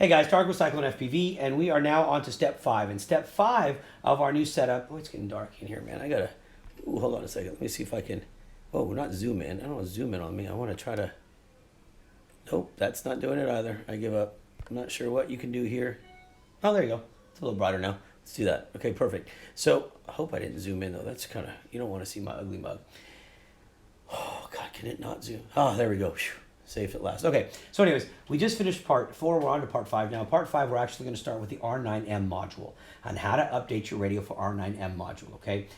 Hey guys, Dark Recycling FPV, and we are now on to step 5. And step 5 of our new setup. Oh, it's getting dark in here, man. I gotta. Ooh, hold on a second. Let me see if I can. Oh, not zoom in. I don't want to zoom in on me. I want to try to. Nope, that's not doing it either. I give up. I'm not sure what you can do here. Oh, there you go. It's a little brighter now. Let's do that. Okay, perfect. So I hope I didn't zoom in though. That's kind of. You don't want to see my ugly mug. Oh God, can it not zoom? Oh, there we go. Whew. Safe at last. Okay, so anyways, we just finished part 4. We're on to part 5 now. Part 5, we're actually going to start with the R9M module and how to update your radio for R9M module, okay?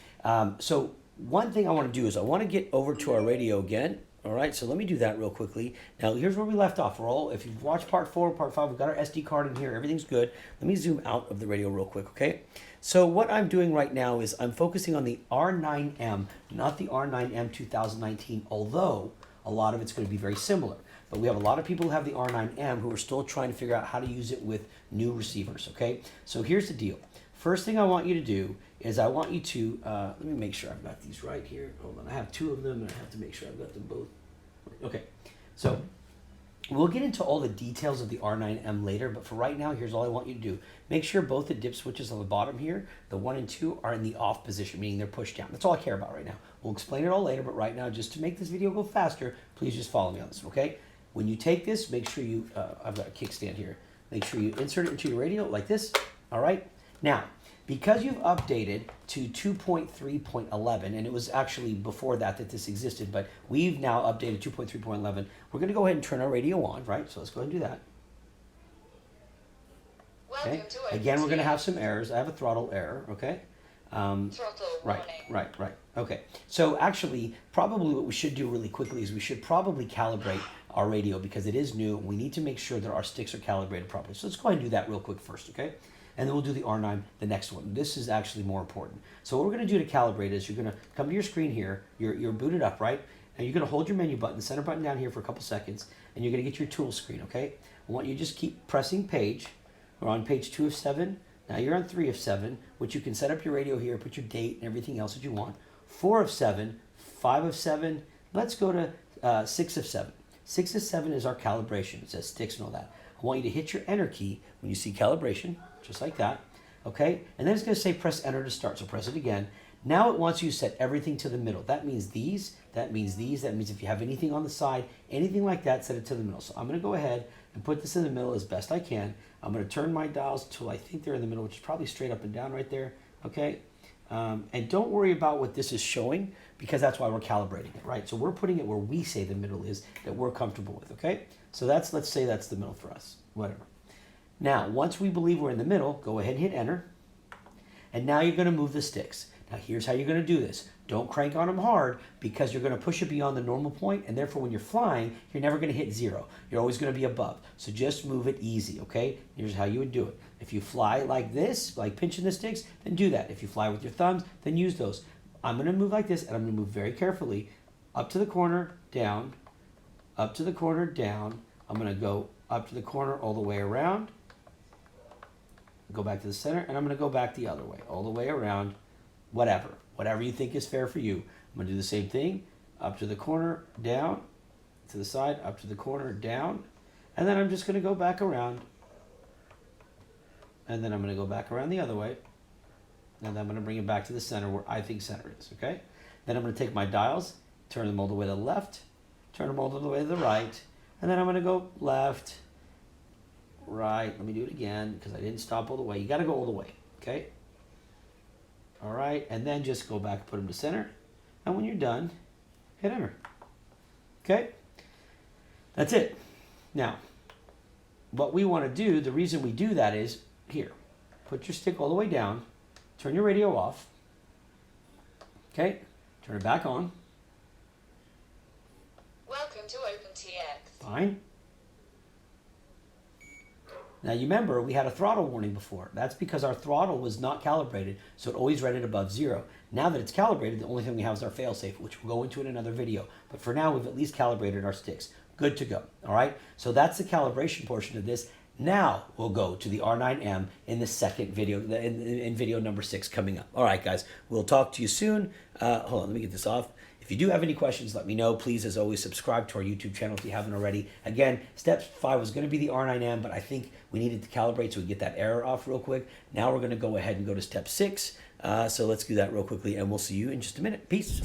So one thing I want to do is I want to get over to our radio again. All right, so let me do that real quickly. Now, here's where we left off. If you've watched part 4, part 5, we've got our SD card in here. Everything's good. Let me zoom out of the radio real quick, okay? So what I'm doing right now is I'm focusing on the R9M, not the R9M 2019, although a lot of it's going to be very similar. But we have a lot of people who have the R9M who are still trying to figure out how to use it with new receivers, okay? So here's the deal. First thing I want you to do is I want you to, let me make sure I've got these right here. Hold on, I have 2 of them and I have to make sure I've got them both. Okay, so we'll get into all the details of the R9M later, but for right now, here's all I want you to do. Make sure both the dip switches on the bottom here, the 1 and 2, are in the off position, meaning they're pushed down. That's all I care about right now. We'll explain it all later, but right now, just to make this video go faster, please just follow me on this, okay? When you take this, make sure you, I've got a kickstand here, make sure you insert it into your radio like this, all right? Now, because you've updated to 2.3.11, and it was actually before that this existed, but we've now updated 2.3.11, we're going to go ahead and turn our radio on, right? So let's go ahead and do that. Okay. Again, we're going to have some errors. I have a throttle error, okay? Right. Okay. So actually, probably what we should do really quickly is we should probably calibrate our radio because it is new. We need to make sure that our sticks are calibrated properly. So let's go ahead and do that real quick first, okay? And then we'll do the R9, the next one. This is actually more important. So what we're going to do to calibrate is you're going to come to your screen here. You're booted up, right? And you're going to hold your menu button, the center button down here for a couple seconds, and you're going to get your tool screen, okay? I want you to just keep pressing page. We're on page 2 of 7. Now you're on 3 of 7, which you can set up your radio here, put your date and everything else that you want. 4 of 7, 5 of 7. Let's go to 6 of 7. 6 of 7 is our calibration. It says sticks and all that. I want you to hit your enter key when you see calibration, just like that, okay? And then it's going to say press enter to start, so press it again. Now it wants you to set everything to the middle. That means these, that means these, that means if you have anything on the side, anything like that, set it to the middle. So I'm going to go ahead and put this in the middle as best I can. I'm going to turn my dials till I think they're in the middle, which is probably straight up and down right there, okay? And don't worry about what this is showing because that's why we're calibrating it, right? So we're putting it where we say the middle is that we're comfortable with, okay? So that's, let's say that's the middle for us, whatever. Now, once we believe we're in the middle, go ahead and hit enter. And now you're going to move the sticks. Now, here's how you're going to do this. Don't crank on them hard because you're going to push it beyond the normal point, and therefore when you're flying, you're never going to hit 0. You're always going to be above. So just move it easy, okay? Here's how you would do it. If you fly like this, like pinching the sticks, then do that. If you fly with your thumbs, then use those. I'm going to move like this, and I'm going to move very carefully up to the corner, down, up to the corner, down. I'm going to go up to the corner all the way around, go back to the center, and I'm going to go back the other way, all the way around, whatever you think is fair for you. I'm going to do the same thing, up to the corner, down, to the side, up to the corner, down, and then I'm just going to go back around, and then I'm going to go back around the other way, and then I'm going to bring it back to the center where I think center is, okay? Then I'm going to take my dials, turn them all the way to the left, turn them all the way to the right, and then I'm going to go left, right. Let me do it again because I didn't stop all the way. You got to go all the way, okay? All right, and then just go back, put them to center, and when you're done, hit enter. Okay? That's it. Now, what we want to do, the reason we do that is, here, put your stick all the way down, turn your radio off, okay? Turn it back on. Welcome to OpenTX. Fine. Now you remember we had a throttle warning before. That's because our throttle was not calibrated, so it always read it above 0. Now that it's calibrated, the only thing we have is our failsafe, which we'll go into in another video. But for now, we've at least calibrated our sticks. Good to go, all right? So that's the calibration portion of this. Now we'll go to the R9M in the second video, in video number 6 coming up. All right, guys, we'll talk to you soon. Hold on, let me get this off. If you do have any questions, let me know. Please, as always, subscribe to our YouTube channel if you haven't already. Again, step 5 was going to be the R9M, but I think we needed to calibrate so we get that error off real quick. Now we're going to go ahead and go to step 6. So let's do that real quickly, and we'll see you in just a minute. Peace.